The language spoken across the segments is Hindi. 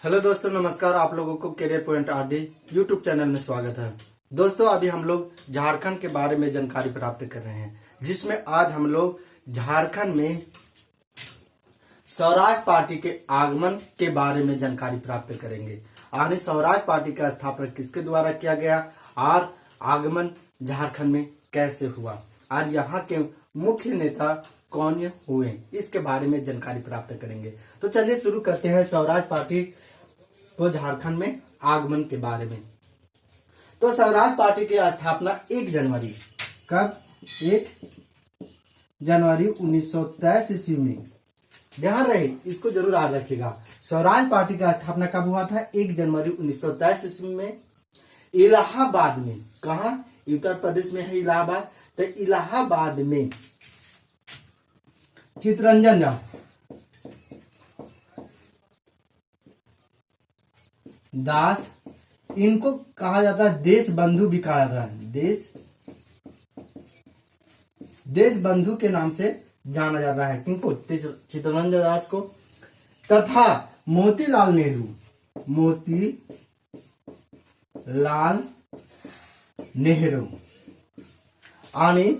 हेलो दोस्तों, नमस्कार। आप लोगों को career point RD YouTube channel में स्वागत है। दोस्तों, अभी हम लोग झारखंड के बारे में जानकारी प्राप्त कर रहे हैं, जिसमें आज हम लोग झारखंड में स्वराज पार्टी के आगमन के बारे में जानकारी प्राप्त करेंगे। आने स्वराज पार्टी का स्थापना किसके द्वारा किया गया और आगमन झारखंड में कैसे हुआ और यहाँ के मुख्य नेता कौन हुए, इसके बारे में जानकारी प्राप्त करेंगे। तो चलिए शुरू करते हैं स्वराज पार्टी तो झारखंड में आगमन के बारे में। तो स्वराज पार्टी की स्थापना 1 जनवरी कब 1 जनवरी 1923 ईस्वी में। ध्यान रहे, इसको जरूर याद रखिएगा। स्वराज पार्टी का स्थापना कब हुआ था? 1 जनवरी 1923 ईस्वी में इलाहाबाद में। कहा? उत्तर प्रदेश में है इलाहाबाद। तो इलाहाबाद में चितरंजन दास, इनको कहा जाता है देश बंधु भी कहा जाता है। देश बंधु के नाम से जाना जाता है किनको? चित्तरंजन दास को। तथा मोतीलाल नेहरू आने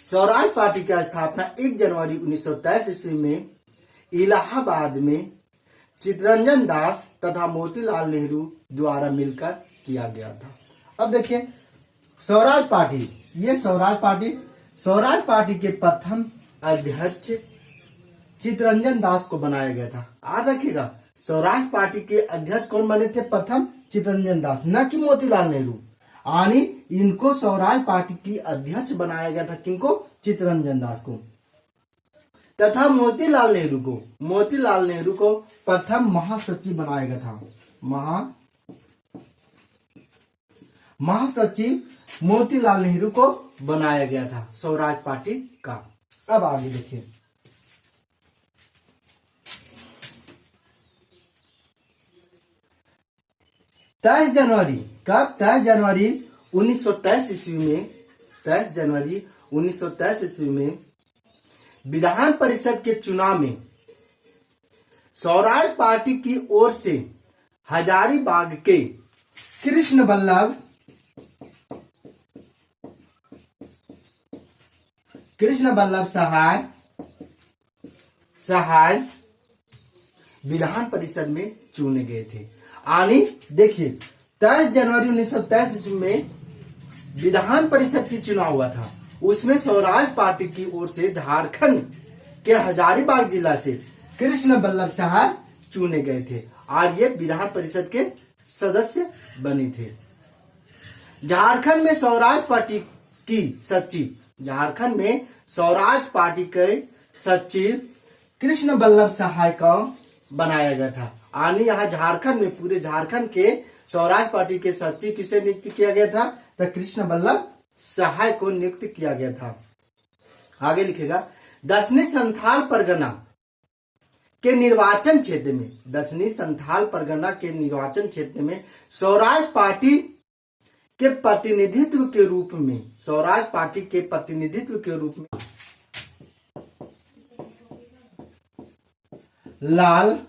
स्वराज पार्टी की स्थापना 1 जनवरी 1923 ईस्वी में इलाहाबाद में चित्तरंजन दास तथा मोतीलाल नेहरू द्वारा मिलकर किया गया था। अब देखिए स्वराज पार्टी के प्रथम अध्यक्ष चित्तरंजन दास को बनाया गया था। याद रखिएगा, स्वराज पार्टी के अध्यक्ष कौन बने थे? प्रथम चित्तरंजन दास, न कि मोतीलाल नेहरू। यानी इनको स्वराज पार्टी की अध्यक्ष बनाया गया था। किनको? चित्तरंजन दास को। तथा मोतीलाल नेहरू को प्रथम महासचिव बनाया गया था। महासचिव मोतीलाल नेहरू को बनाया गया था स्वराज पार्टी का। अब आगे देखिए, तेईस जनवरी कब? 23 जनवरी 1923 ईस्वी में 23 जनवरी 1923 ईस्वी में विधान परिषद के चुनाव में स्वराज पार्टी की ओर से हजारीबाग के कृष्ण बल्लभ सहाय विधान परिषद में चुने गए थे। यानी देखिए 23 जनवरी 1923 ईस्वी में विधान परिषद की चुनाव हुआ था। उसमें स्वराज पार्टी की ओर से झारखंड के हजारीबाग जिला से कृष्ण बल्लभ सहाय चुने गए थे और ये विधान परिषद के सदस्य बने थे। झारखंड में स्वराज पार्टी के सचिव कृष्ण बल्लभ सहाय का बनाया गया था। यानी यहाँ झारखंड में, पूरे झारखंड के स्वराज पार्टी के सचिव किसे नियुक्त किया गया था? तो कृष्ण बल्लभ सहाय को नियुक्त किया गया था। आगे लिखेगा, दक्षिणी संथाल परगना के निर्वाचन क्षेत्र में स्वराज पार्टी के प्रतिनिधित्व के रूप में लाल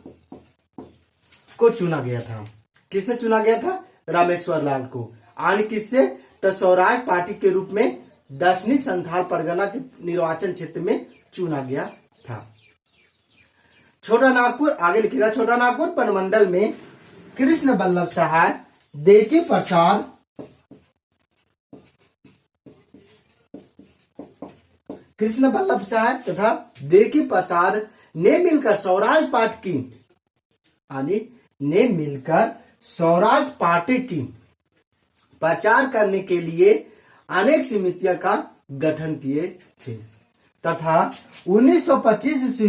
को चुना गया था। किसे चुना गया था? रामेश्वर लाल को। आने किससे? तो स्वराज पार्टी के रूप में दक्षिणी संथाल परगना के निर्वाचन क्षेत्र में चुना गया था। छोटा नागपुर, आगे लिखेगा, छोटा नागपुर प्रमंडल में कृष्ण बल्लभ सहाय, देकी तथा देकी प्रसाद ने मिलकर स्वराज पार्टी की प्रचार करने के लिए अनेक समितियों का गठन किए थे। तथा 1925 ईस्वी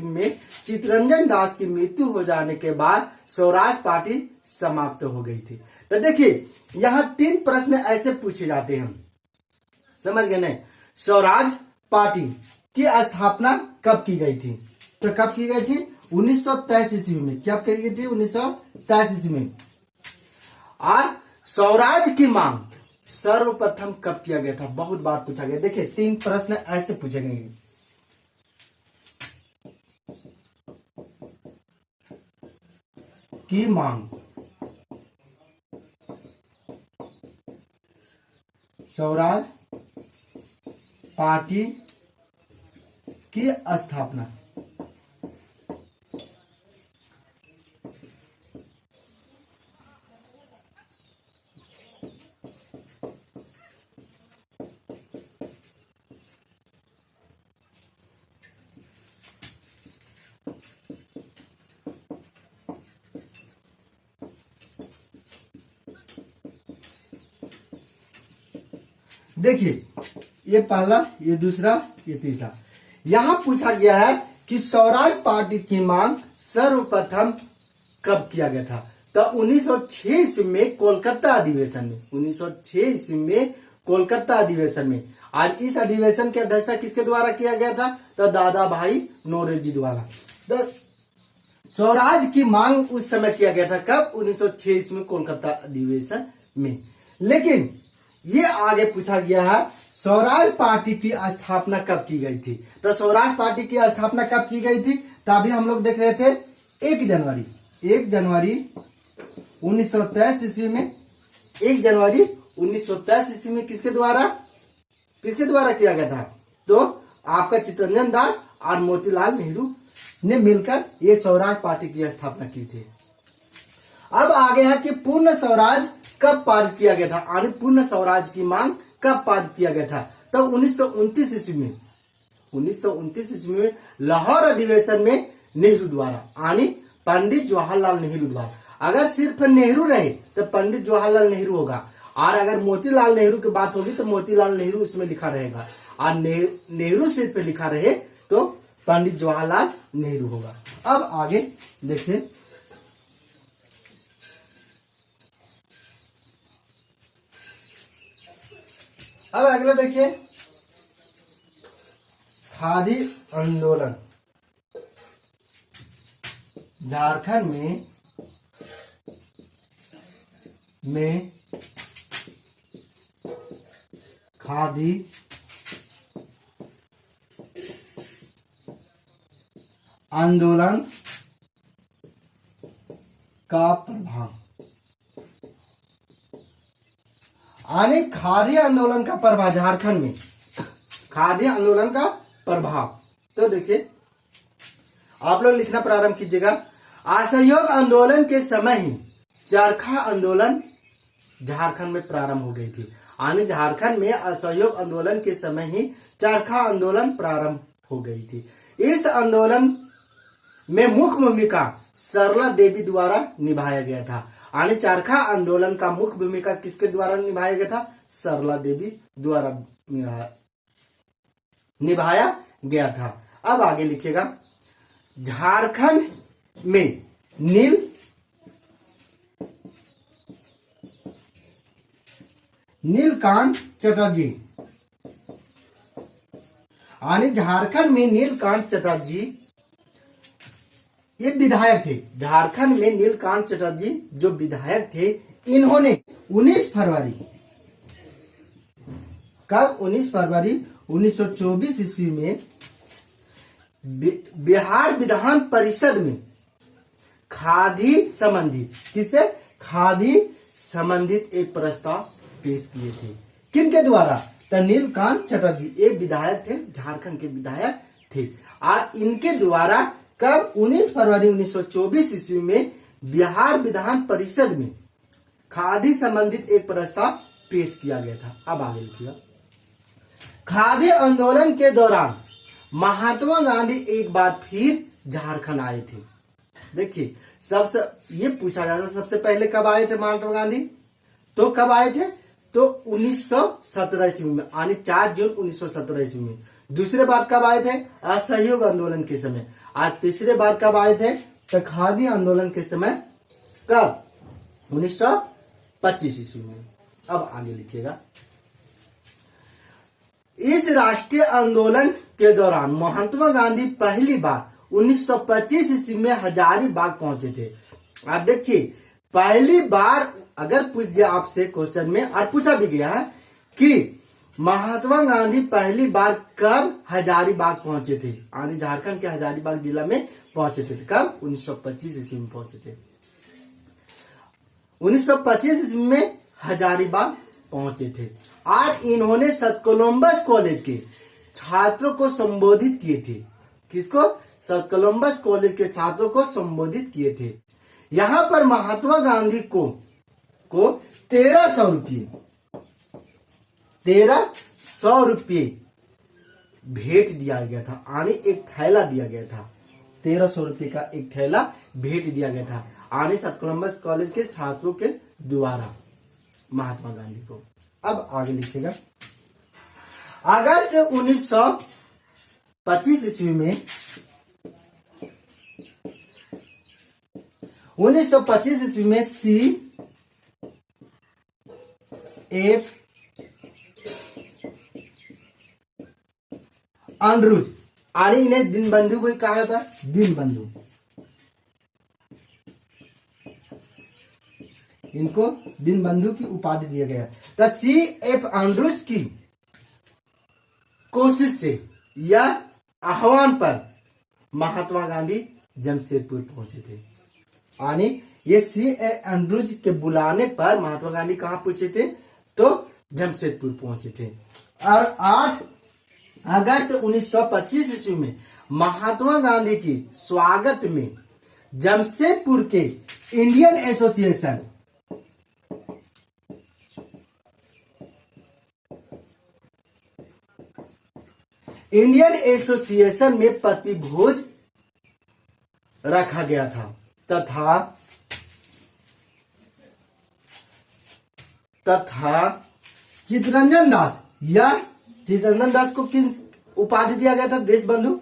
में चित्तरंजन दास की मृत्यु हो जाने के बाद स्वराज पार्टी समाप्त हो गई थी। तो देखिए यहाँ 3 प्रश्न ऐसे पूछे जाते हैं, समझ गए नहीं? स्वराज पार्टी की स्थापना कब की गई थी? तो कब की गई थी? 1923 ईस्वी में। कब की गई थी? 1923 ईस्वी में। और स्वराज की मांग सर्वप्रथम कब किया गया था? बहुत बार पूछा गया। देखिए 3 प्रश्न ऐसे पूछे गए। की मांग, स्वराज पार्टी की स्थापना। देखिए, ये पहला, ये दूसरा, ये तीसरा। यहां पूछा गया है कि स्वराज पार्टी की मांग सर्वप्रथम कब किया गया था? तो 1906 ईस्वी में कोलकाता अधिवेशन में, 1906 ईस्वी में कोलकाता अधिवेशन में। और इस अधिवेशन की अध्यक्षता किसके द्वारा किया गया था? तो दादा भाई नौरोजी द्वारा। तो स्वराज की मांग उस समय किया गया था कब? 1906 ईस्वी में कोलकाता अधिवेशन में। लेकिन ये आगे पूछा गया है स्वराज पार्टी की स्थापना कब की गई थी? तो स्वराज पार्टी की स्थापना कब की गई थी? तो अभी हम लोग देख रहे थे 1 जनवरी 1923 ईस्वी में। 1 जनवरी 1923 ईस्वी में किसके द्वारा किया गया था? तो आपका चित्तरंजन दास और मोतीलाल नेहरू ने मिलकर ये स्वराज पार्टी की स्थापना की थी। अब आगे है कि पूर्ण स्वराज कब पारित किया गया था? यानी पूर्ण स्वराज की मांग कब पारित किया गया था? तो 1929 ईस्वी में, 1929 ईस्वी में लाहौर अधिवेशन में नेहरू द्वारा, यानी पंडित जवाहरलाल नेहरू द्वारा। अगर सिर्फ नेहरू रहे तो पंडित जवाहरलाल नेहरू होगा, और अगर मोतीलाल नेहरू की बात होगी तो मोतीलाल नेहरू उसमें लिखा रहेगा, और नेहरू सिर्फ लिखा रहे तो पंडित जवाहरलाल नेहरू होगा। अब आगे देखिए, अब अगला देखिए, खादी आंदोलन। झारखंड में खादी आंदोलन का प्रभाव, यानी खादी आंदोलन का प्रभाव झारखंड में, खादी आंदोलन का प्रभाव। तो देखिए, आप लोग लिखना प्रारंभ कीजिएगा। असहयोग आंदोलन के समय ही चरखा आंदोलन झारखंड में प्रारंभ हो गई थी, यानी झारखंड में असहयोग आंदोलन के समय ही चरखा आंदोलन प्रारंभ हो गई थी। इस आंदोलन में मुख्य भूमिका सरला देवी द्वारा निभाया गया था, यानी चरखा आंदोलन का मुख्य भूमिका किसके द्वारा निभाया गया था? सरला देवी द्वारा निभाया गया था। अब आगे लिखिएगा, झारखंड में नीलकांत चटर्जी, यानी झारखंड में नीलकांत चटर्जी ये विधायक थे। झारखंड में नीलकांत चटर्जी जो विधायक थे, इन्होंने 19 फरवरी, कब? 19 फरवरी 1924 ईस्वी में बिहार विधान परिषद में खादी संबंधित, किसे? खादी संबंधित एक प्रस्ताव पेश किए थे। किनके द्वारा? तो नीलकांत चटर्जी एक विधायक थे, झारखंड के विधायक थे, और इनके द्वारा कब? 19 फरवरी 1924 ईस्वी में बिहार विधान परिषद में खादी संबंधित एक प्रस्ताव पेश किया गया था। अब आगे लिखिएगा, खादी आंदोलन के दौरान महात्मा गांधी एक बार फिर झारखंड आए थे। देखिए, सबसे ये पूछा जाता, सबसे पहले कब आए थे महात्मा गांधी? तो कब आए थे? तो 1917 ईस्वी में, यानी 4 जून 1917 ईस्वी में। दूसरे बार कब आए थे? असहयोग आंदोलन के समय। आज तीसरे बार कब आए थे? तो खादी आंदोलन के समय, कब? 1925 ईस्वी में। अब आगे लिखिएगा, इस राष्ट्रीय आंदोलन के दौरान महात्मा गांधी पहली बार 1925 ईस्वी में हजारीबाग पहुंचे थे। अब देखिए, पहली बार अगर पूछ दिया आपसे क्वेश्चन में, और पूछा भी गया है कि महात्मा गांधी पहली बार कब हजारीबाग पहुंचे थे, यानी झारखंड के हजारीबाग जिला में पहुंचे थे। कब? 1925 ईस्वी में पहुंचे थे। 1925 ईस्वी में हजारीबाग पहुंचे थे और इन्होंने सत कोलंबस कॉलेज के छात्रों को संबोधित किए थे। किसको? सत कोलंबस कॉलेज के छात्रों को संबोधित किए थे। यहां पर महात्मा गांधी को 1300 रुपये भेंट दिया गया था, यानी एक थैला दिया गया था। 1300 रुपये का एक थैला भेंट दिया गया था यानी सत कोलंबस कॉलेज के छात्रों के द्वारा महात्मा गांधी को। अब आगे लिखिएगा। अगस्त 1925 ईस्वी में 1925 ईस्वी में CF एंड्रूज और इन्हें दीनबंधु को कहा था, दीनबंधु, इनको दीनबंधु की उपाधि दिया गया। तो CF एंड्रूज की कोशिश से या आह्वान पर महात्मा गांधी जमशेदपुर पहुंचे थे। यानी ये CF एंड्रूज के बुलाने पर महात्मा गांधी कहां पहुंचे थे? तो जमशेदपुर पहुंचे थे। और 8 अगस्त 1925 ईस्वी में महात्मा गांधी की स्वागत में जमशेदपुर के इंडियन एसोसिएशन में प्रतिभोज रखा गया था तथा चित्तरंजन दास को किस उपाधि दिया गया था? देशबंधु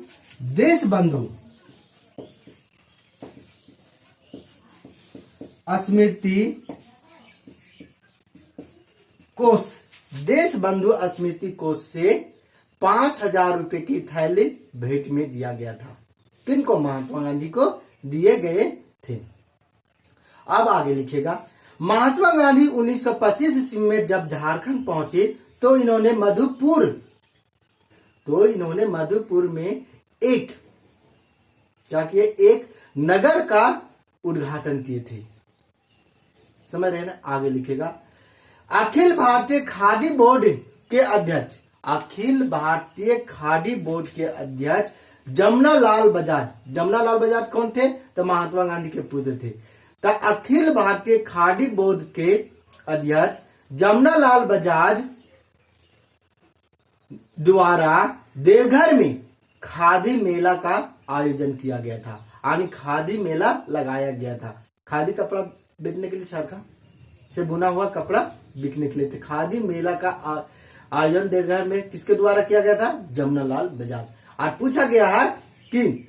स्मृति कोष, देशबंधु स्मृति कोष से 5000 रुपए की थैली भेंट में दिया गया था। किनको? महात्मा गांधी को दिए गए थे। अब आगे लिखिएगा। महात्मा गांधी 1925 ईस्वी में जब झारखंड पहुंचे तो इन्होंने मधुपुर में एक नगर का उद्घाटन किए थे। समझ रहे ना? आगे लिखेगा। अखिल भारतीय खादी बोर्ड के अध्यक्ष जमनालाल बजाज कौन थे? तो महात्मा गांधी के पुत्र थे। तो अखिल भारतीय खादी बोर्ड के अध्यक्ष जमनालाल बजाज द्वारा देवघर में खादी मेला का आयोजन किया गया था, यानी खादी मेला लगाया गया था। खादी कपड़ा बेचने के लिए, चरखा से बुना हुआ कपड़ा बिकने के लिए थे। खादी मेला का आयोजन देवघर में किसके द्वारा किया गया था? जमनालाल बजाज। और पूछा गया है कि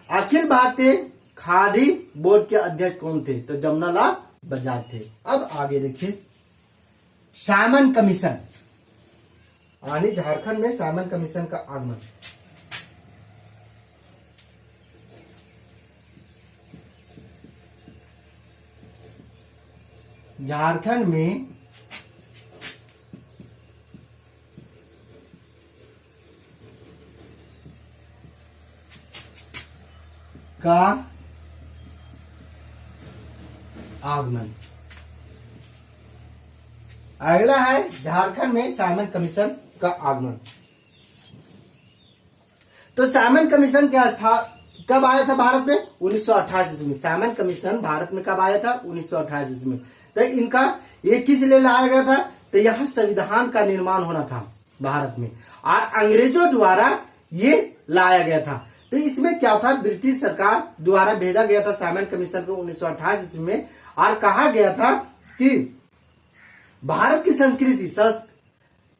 अखिल भारतीय खादी बोर्ड के अध्यक्ष कौन थे? तो जमनालाल बजाज थे। अब आगे देखिए। साइमन कमीशन, यानी झारखंड में साइमन कमीशन का आगमन। झारखंड में का आगमन। अगला है झारखंड में साइमन कमीशन का आगमन। तो साइमन कमीशन कब आया था भारत में? 1928 ईस्वी में। साइमन कमीशन भारत में कब आया था? 1928 ईस्वी में। तो इनका ये किस लिए लाया गया था? तो यहाँ संविधान का निर्माण होना था भारत में और अंग्रेजों द्वारा ये लाया गया था। तो इसमें क्या था? ब्रिटिश सरकार द्वारा भेजा गया था साइमन कमीशन को 1928 ईस्वी में और कहा गया था कि भारत की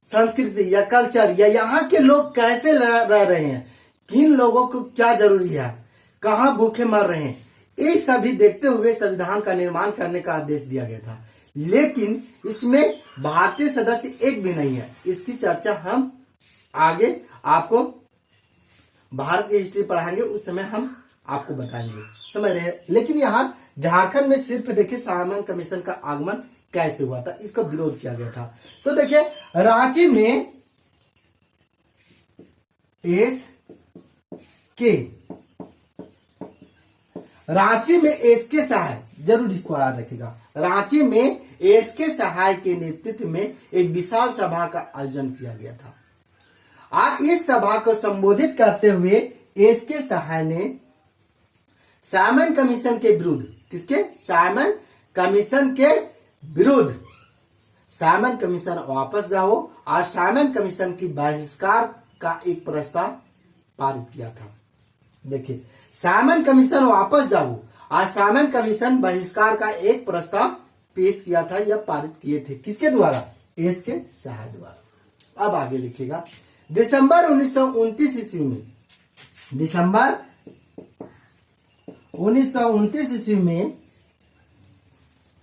संस्कृति या कल्चर या यहाँ के लोग कैसे रह रहे हैं, किन लोगों को क्या जरूरी है, कहाँ भूखे मर रहे हैं, ये सभी देखते हुए संविधान का निर्माण करने का आदेश दिया गया था। लेकिन इसमें भारतीय सदस्य एक भी नहीं है। इसकी चर्चा हम आगे आपको भारत की हिस्ट्री पढ़ाएंगे, उस समय हम आपको बताएंगे। समझ रहे हैं? लेकिन यहाँ झारखंड में सिर्फ देखिए साइमन कमीशन का आगमन कैसे हुआ था, इसका विरोध किया गया था। तो देखिए रांची में एस के साहब जरूर इसको याद रखिएगा। रांची में एसके सहाय के नेतृत्व में एक विशाल सभा का आयोजन किया गया था। आज इस सभा को संबोधित करते हुए एसके सहाय ने साइमन कमीशन के विरुद्ध, किसके? साइमन कमीशन के विरुद्ध, साइमन कमीशन वापस जाओ और साइमन कमीशन की बहिष्कार का एक प्रस्ताव पारित किया था। देखिए, साइमन कमीशन वापस जाओ और साइमन कमीशन बहिष्कार का एक प्रस्ताव पेश किया था या पारित किए थे, किसके द्वारा? एसके सहाय द्वारा। अब आगे लिखिएगा, दिसंबर 1929 ईस्वी में, दिसंबर 1929 ईस्वी में,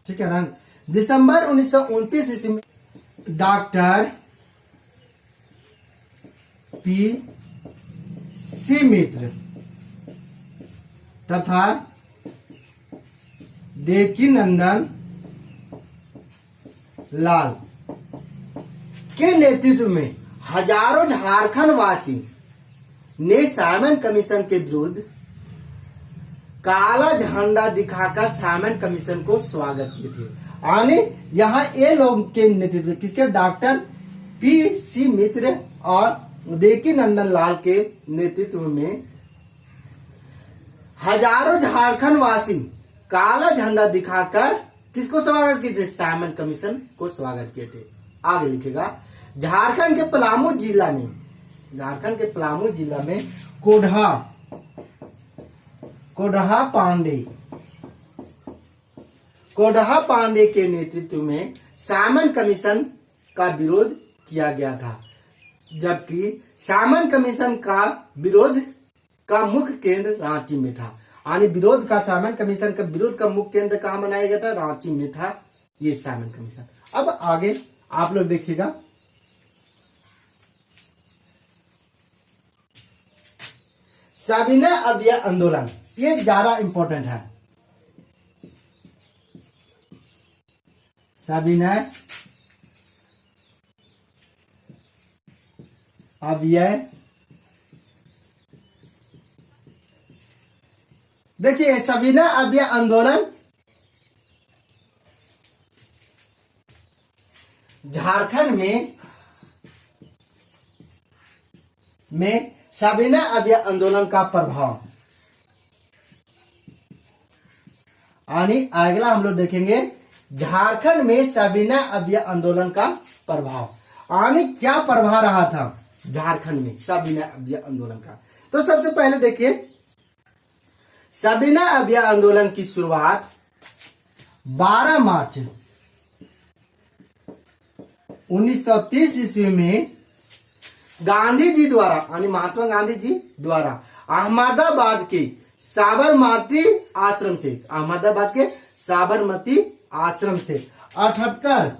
ठीक है ना, दिसंबर 1929 ईस्वी में डॉक्टर पी.सी. मित्र तथा देवकीनंदन लाल के नेतृत्व में हजारों झारखंड वासी ने साइमन कमीशन के विरुद्ध काला झंडा दिखाकर साइमन कमीशन को स्वागत किए थे। यानी यहाँ ये लोग के नेतृत्व, किसके? Doctor PC. मित्र और देवकीनंदन लाल के नेतृत्व में हजारों झारखंड वासी काला झंडा दिखाकर किसको स्वागत किए थे? साइमन कमीशन को स्वागत किए थे। आगे लिखेगा, झारखंड के पलामू जिला में, झारखंड के पलामू जिला में कोढ़ा पांडे के नेतृत्व में साइमन कमीशन का विरोध किया गया था। जबकि साइमन कमीशन का विरोध का मुख्य केंद्र रांची में था। यानी विरोध का, साइमन कमीशन का विरोध का मुख्य केंद्र कहां बनाया गया था? रांची में था ये साइमन कमीशन। अब आगे आप लोग देखिएगा, सविनय अवयव आंदोलन, ये ज्यादा इंपॉर्टेंट है। सविनय अवयव, देखिए सविनय अवयव आंदोलन झारखंड में सविनय अवयव आंदोलन का प्रभाव, यानी अगला हम लोग देखेंगे झारखंड में सविनय अवयव आंदोलन का प्रभाव, यानी क्या प्रभाव रहा था झारखंड में सविनय अवयव आंदोलन का। तो सबसे पहले देखिए, सविनय अवयव आंदोलन की शुरुआत 12 मार्च 1930 ईस्वी में गांधी जी द्वारा, यानी महात्मा गांधी जी द्वारा अहमदाबाद के साबरमती आश्रम से, अहमदाबाद के साबरमती आश्रम से 78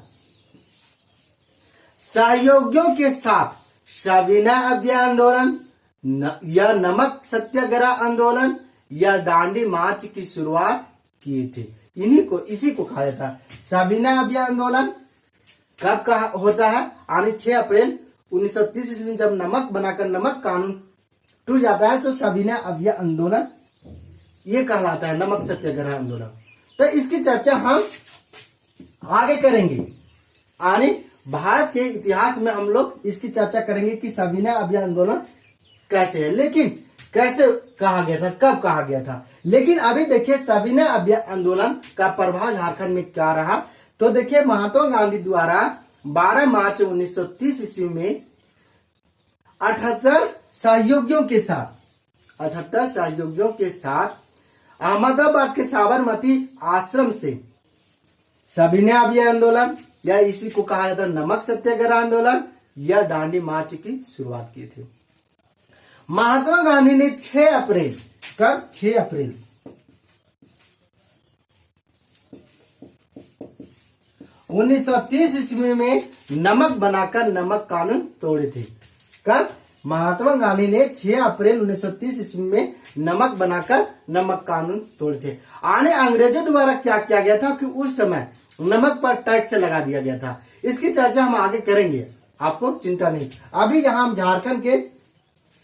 सहयोगियों के साथ सविनय अवयव आंदोलन या नमक सत्याग्रह आंदोलन या दांडी मार्च की शुरुआत किए थे। इसी को कहा जाता है सविनय अवयव आंदोलन। कब का होता है? यानी 6 अप्रैल 1930 ईस्वी में जब नमक बनाकर नमक कानून टूट जाता है तो सविनय अवयव आंदोलन ये कहलाता है, नमक सत्याग्रह आंदोलन। तो इसकी चर्चा हम आगे करेंगे, यानी भारत के इतिहास में हम लोग इसकी चर्चा करेंगे कि सविनय अवयव आंदोलन कैसे है, लेकिन कैसे कहा गया था, कब कहा गया था। लेकिन अभी देखिए सविनय अवयव आंदोलन का प्रभाव झारखंड में क्या रहा। तो देखिए महात्मा गांधी द्वारा 12 मार्च 1930 ईस्वी में 78 सहयोगियों के साथ अहमदाबाद के साबरमती आश्रम से सविनय अवयव आंदोलन या इसी को कहा जाता है नमक सत्याग्रह आंदोलन या दांडी मार्च की शुरुआत की थी। महात्मा गांधी ने 6 अप्रैल, कब? 6 अप्रैल 1930 ईस्वी में नमक बनाकर नमक कानून तोड़े थे। कब? महात्मा गांधी ने 6 अप्रैल 1930 ईस्वी में नमक बनाकर नमक कानून तोड़े थे। आने अंग्रेजों द्वारा क्या किया गया था कि उस समय नमक पर टैक्स लगा दिया गया था। इसकी चर्चा हम आगे करेंगे, आपको चिंता नहीं। अभी यहाँ हम झारखंड के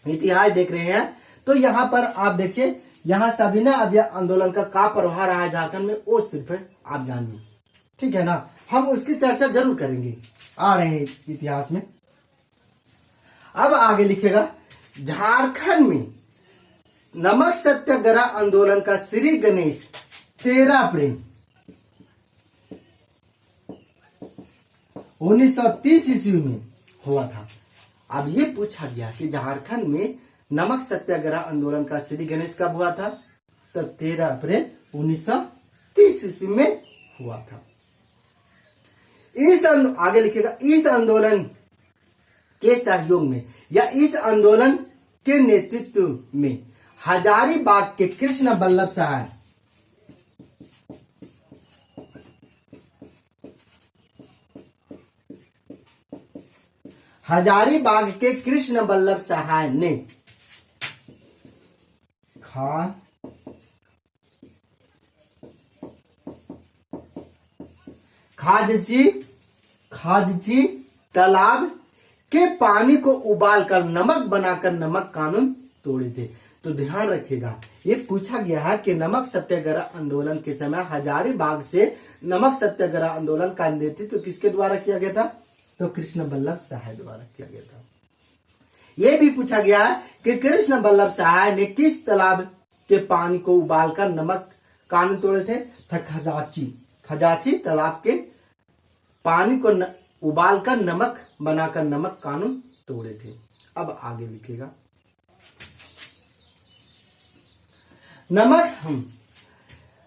इतिहास देख रहे हैं। तो यहाँ पर आप देखिए यहाँ सविनय अवयव आंदोलन का प्रभाव रहा है झारखंड में, वो सिर्फ आप जानिए, ठीक है ना। हम उसकी चर्चा जरूर करेंगे, आ रहे हैं इतिहास में। अब आगे लिखेगा, झारखंड में नमक सत्याग्रह आंदोलन का श्री गणेश 13 अप्रैल 1930 ईस्वी में हुआ था। अब ये पूछा गया कि झारखंड में नमक सत्याग्रह आंदोलन का श्री गणेश कब हुआ था, तो 13 अप्रैल 1930 ईस्वी में हुआ था। आगे लिखेगा, इस आंदोलन के सहयोग में या इस आंदोलन के नेतृत्व में हजारीबाग के कृष्ण बल्लभ सहाय हजारीबाग के कृष्ण बल्लभ सहाय ने खाजची तालाब के पानी को उबालकर नमक बनाकर नमक कानून तोड़े थे। तो ध्यान रखिएगा, ये पूछा गया है कि नमक सत्याग्रह आंदोलन के समय हजारीबाग से नमक सत्याग्रह आंदोलन का नेतृत्व किसके द्वारा किया गया था, तो कृष्ण बल्लभ सहाय द्वारा किया गया था। यह भी पूछा गया है कि कृष्ण बल्लभ सहाय ने किस तालाब के पानी को उबालकर नमक कानून तोड़े थे, खजाची तालाब के पानी को उबालकर नमक बनाकर नमक कानून तोड़े थे। अब आगे लिखेगा,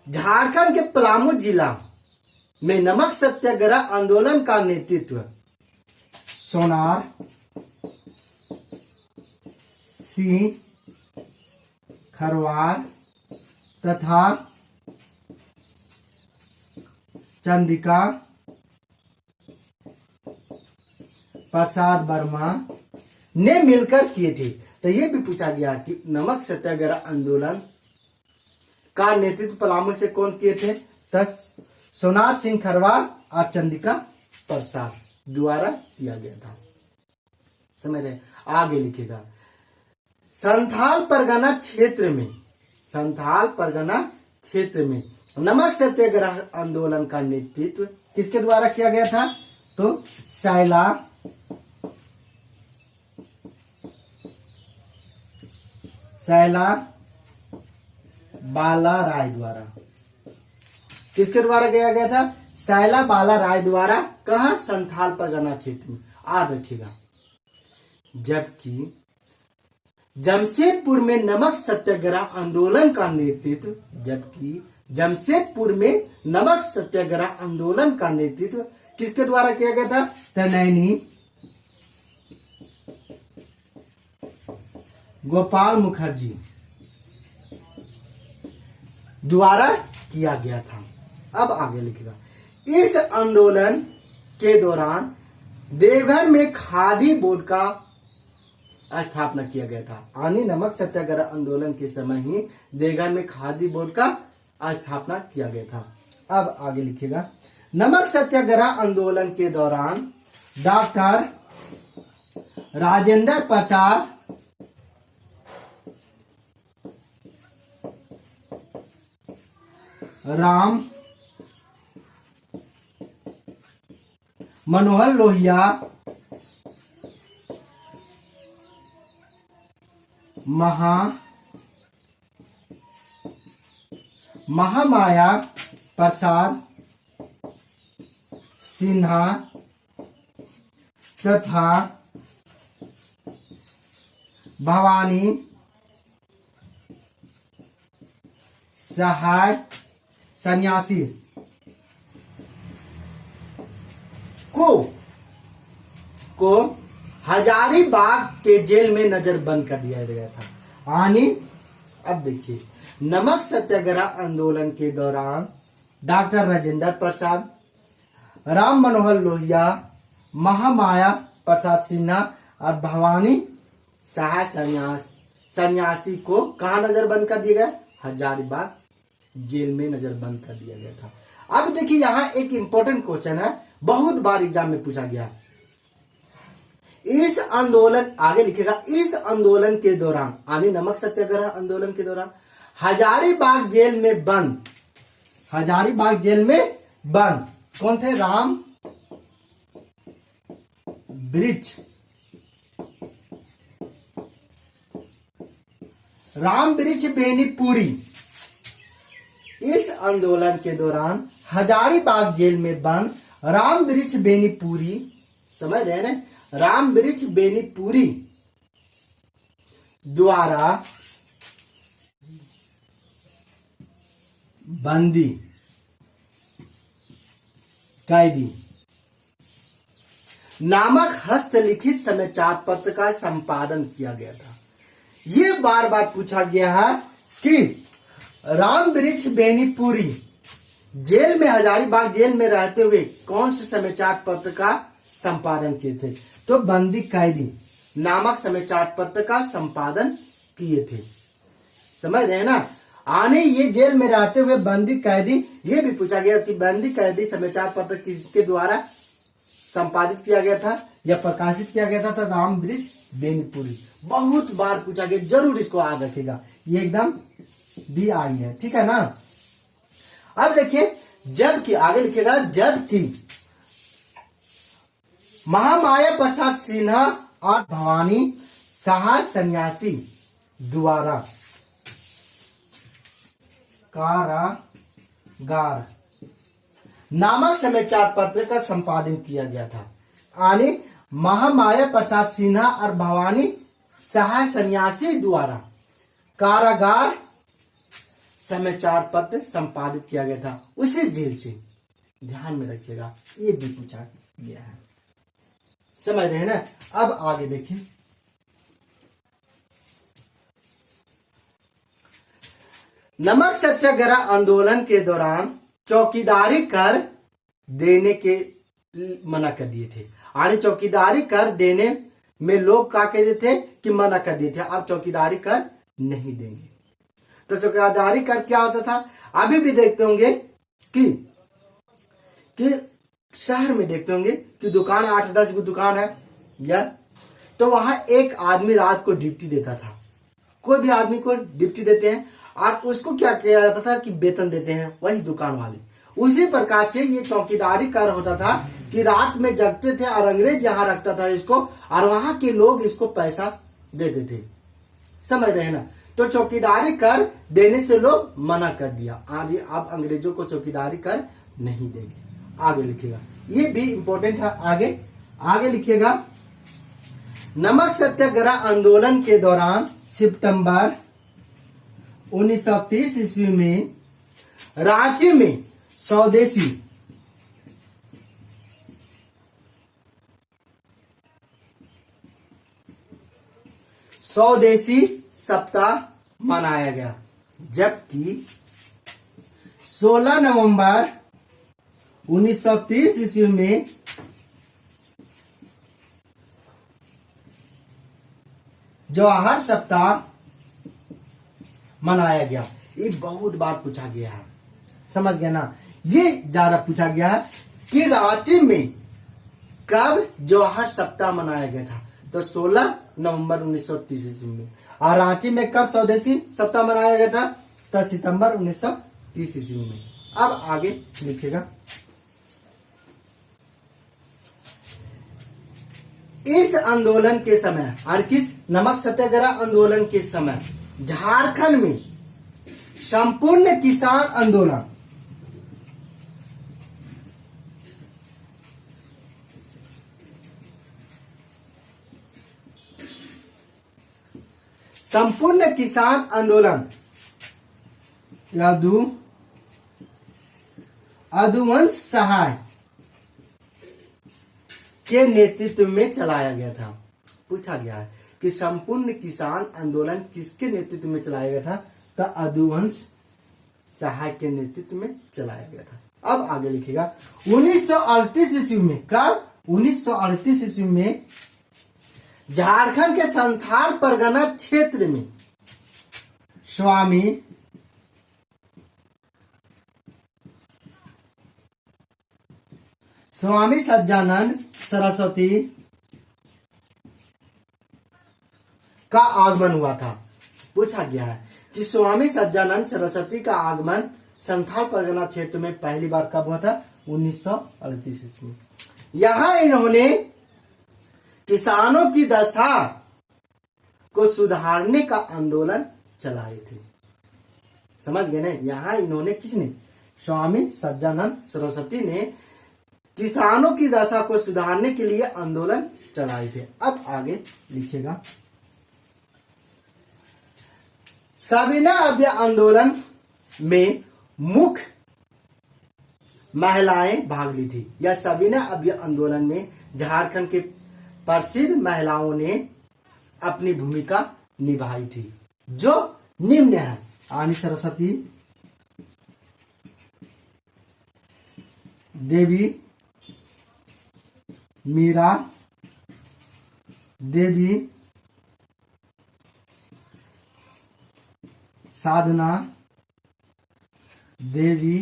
झारखंड के पलामू जिला में नमक सत्याग्रह आंदोलन का नेतृत्व सोनार सिंह खरवार तथा चंदिका प्रसाद वर्मा ने मिलकर किए थे। तो यह भी पूछा गया कि नमक सत्याग्रह आंदोलन का नेतृत्व पलामू से कौन किए थे, तो सोनार सिंह खरवार और चंदिका प्रसाद द्वारा किया गया था। समझ रहे। आगे लिखेगा, संथाल परगना क्षेत्र में नमक सत्याग्रह आंदोलन का नेतृत्व किसके द्वारा किया गया था, तो सैला बाला राय द्वारा। किसके द्वारा किया गया था, सैला बाला राय द्वारा। कहा, संथाल परगना क्षेत्र में। याद रखिएगा, जबकि जमशेदपुर में नमक सत्याग्रह आंदोलन का नेतृत्व किसके द्वारा किया गया था, तनैनी गोपाल मुखर्जी द्वारा किया गया था। अब आगे लिखेगा, इस आंदोलन के दौरान देवघर में खादी बोर्ड का स्थापना किया गया था। यानी नमक सत्याग्रह आंदोलन के समय ही देवघर में खादी बोर्ड का स्थापना किया गया था। अब आगे लिखिएगा, नमक सत्याग्रह आंदोलन के दौरान डॉक्टर राजेंद्र प्रसाद राम मनोहर लोहिया महामाया प्रसाद सिन्हा तथा भवानी सहाय सन्यासी को हजारीबाग के जेल में नजरबंद कर दिया गया था। यानी अब देखिए, नमक सत्याग्रह आंदोलन के दौरान डॉक्टर राजेंद्र प्रसाद, राम मनोहर लोहिया, महामाया प्रसाद सिन्हा और भवानी सहाय सन्यासी को कहां नजरबंद कर दिया गया, हजारीबाग जेल में नजरबंद कर दिया गया था। अब देखिए, यहां एक इंपॉर्टेंट क्वेश्चन है, बहुत बार एग्जाम में पूछा गया। इस आंदोलन, आगे लिखेगा, इस आंदोलन के दौरान, यानी नमक सत्याग्रह आंदोलन के दौरान हजारीबाग जेल में बंद, हजारीबाग जेल में बंद कौन थे? राम वृक्ष, राम वृक्ष बेनीपुरी। इस आंदोलन के दौरान हजारीबाग जेल में बंद राम वृक्ष बेनीपुरी, समझ रहे हैं ना, राम वृक्ष बेनीपुरी द्वारा बंदी कैदी नामक हस्तलिखित समाचार पत्र का संपादन किया गया था। ये बार बार पूछा गया है कि राम वृक्ष बेनीपुरी जेल में, हजारीबाग जेल में रहते हुए कौन से समाचार पत्र का संपादन किए थे? तो बंदी कैदी नामक समाचार पत्र का संपादन किए थे। समझ रहे हैं ना। आने ये जेल में रहते हुए बंदी कैदी, ये भी पूछा गया कि बंदी कैदी समाचार पत्र किसके द्वारा संपादित किया गया था या प्रकाशित किया गया था? तो राम वृक्ष बेनीपुरी। बहुत बार पूछा गया, जरूर इसको याद रखेगा, ये एकदम दी आई है, ठीक है ना। अब देखिए, जबकि आगे लिखेगा, जबकि महामाया प्रसाद सिन्हा और भवानी सहाय सन्यासी द्वारा कारागार नामक समाचार पत्र का संपादन किया गया था। यानी महामाया प्रसाद सिन्हा और भवानी सहाय सन्यासी द्वारा कारागार समाचार पत्र संपादित किया गया था, उसी जेल से। ध्यान में रखिएगा, ये भी पूछा गया है। समझ रहे हैं ना। अब आगे देखिए, नमक सत्याग्रह आंदोलन के दौरान चौकीदारी कर देने के मना कर दिए थे। यानी चौकीदारी कर देने में लोग क्या कह रहे थे कि मना कर दिए थे, आप चौकीदारी कर नहीं देंगे। तो चौकीदारी कर क्या होता था? अभी भी देखते होंगे कि शहर में देखते होंगे कि दुकान 8-10 की दुकान है या, तो वहां एक आदमी रात को ड्यूटी देता था। कोई भी आदमी को ड्यूटी देते हैं और उसको क्या किया जाता था कि वेतन देते हैं वही दुकान वाले। उसी प्रकार से ये चौकीदारी कर होता था कि रात में जगते थे और अंग्रेज यहाँ रखता था इसको, और वहां के लोग इसको पैसा देते थे। समझ रहे हैं ना। तो चौकीदारी कर देने से लोग मना कर दिया, अब अंग्रेजों को चौकीदारी कर नहीं देंगे। आगे लिखिएगा, ये भी इंपॉर्टेंट है। आगे लिखिएगा, नमक सत्याग्रह आंदोलन के दौरान सितंबर 1930 ईस्वी में रांची में स्वदेशी सप्ताह मनाया गया, जबकि 16 नवंबर 1930 ईस्वी में जवाहर सप्ताह मनाया गया। ये बहुत बार पूछा गया है, समझ गया ना। ये ज्यादा पूछा गया है कि रांची में कब जवाहर सप्ताह मनाया गया था? तो 16 नवंबर 1930 ईस्वी में। और रांची में कब स्वदेशी सप्ताह मनाया गया था? तो सितंबर 1930 ईस्वी में। अब आगे लिखेगा, इस आंदोलन के समय और किस नमक सत्याग्रह आंदोलन के समय झारखंड में संपूर्ण किसान आंदोलन यदुवंश सहाय के नेतृत्व में चलाया गया था। पूछा गया है कि संपूर्ण किसान आंदोलन किसके नेतृत्व में चलाया गया था? तो यदुवंश सहाय के नेतृत्व में चलाया गया था। अब आगे लिखिएगा, 1938 ईस्वी में, कब? 1938 ईस्वी में झारखंड के संथाल परगना क्षेत्र में स्वामी सज्जानंद सरस्वती का आगमन हुआ था। पूछा गया है कि स्वामी सज्जानंद सरस्वती का आगमन संथाल परगना क्षेत्र में पहली बार कब हुआ था? 1938 ईस्वी। यहां इन्होंने किसानों की दशा को सुधारने का आंदोलन चलाए थे। समझ गए ना? यहां इन्होंने, किसने? स्वामी सज्जानंद सरस्वती ने किसानों की दशा को सुधारने के लिए आंदोलन चलाए थे। अब आगे लिखिएगा, सविनय अभियान आंदोलन में मुख्य महिलाएं भाग ली थी। यह सविनय अभियान आंदोलन में झारखंड के प्रसिद्ध महिलाओं ने अपनी भूमिका निभाई थी, जो निम्न है। रानी सरस्वती देवी, मीरा देवी, साधना देवी,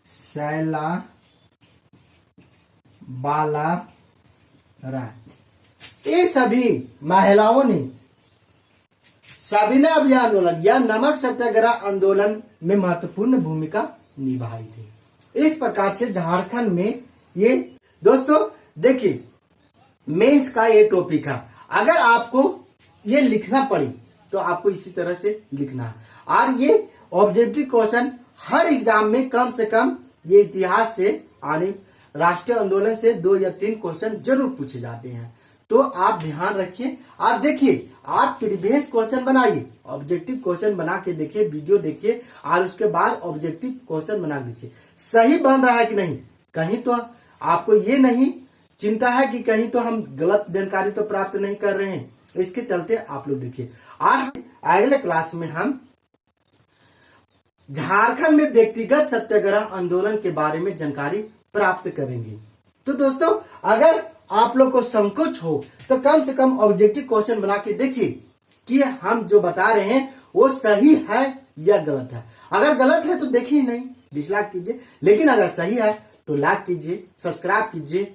शैला बाला राय, ये सभी महिलाओं ने सविनय अभियान आंदोलन या नमक सत्याग्रह आंदोलन में महत्वपूर्ण भूमिका निभाई थी। इस प्रकार से झारखंड में ये, दोस्तों देखिए, मेंस का ये टॉपिक है। अगर आपको ये लिखना पड़ी तो आपको इसी तरह से लिखना है। और ये ऑब्जेक्टिव क्वेश्चन हर एग्जाम में कम से कम ये इतिहास से यानी राष्ट्रीय आंदोलन से 2 या 3 क्वेश्चन जरूर पूछे जाते हैं। तो आप ध्यान रखिए और देखिए, आप प्रीवियस क्वेश्चन बनाइए, ऑब्जेक्टिव क्वेश्चन बना के देखिए, वीडियो देखिए और उसके बाद ऑब्जेक्टिव क्वेश्चन बना के देखिए सही बन रहा है कि नहीं। कहीं तो आपको ये नहीं चिंता है कि कहीं तो हम गलत जानकारी तो प्राप्त नहीं कर रहे हैं, इसके चलते आप लोग देखिए। और अगले क्लास में हम झारखंड में व्यक्तिगत सत्याग्रह आंदोलन के बारे में जानकारी प्राप्त करेंगे। तो दोस्तों, अगर आप लोग को संकोच हो तो कम से कम ऑब्जेक्टिव क्वेश्चन बना के देखिए कि हम जो बता रहे हैं वो सही है या गलत है। अगर गलत है तो देखिए नहीं, डिसलाइक कीजिए, लेकिन अगर सही है तो लाइक कीजिए, सब्सक्राइब कीजिए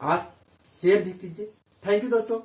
और शेयर भी कीजिए। थैंक यू दोस्तों।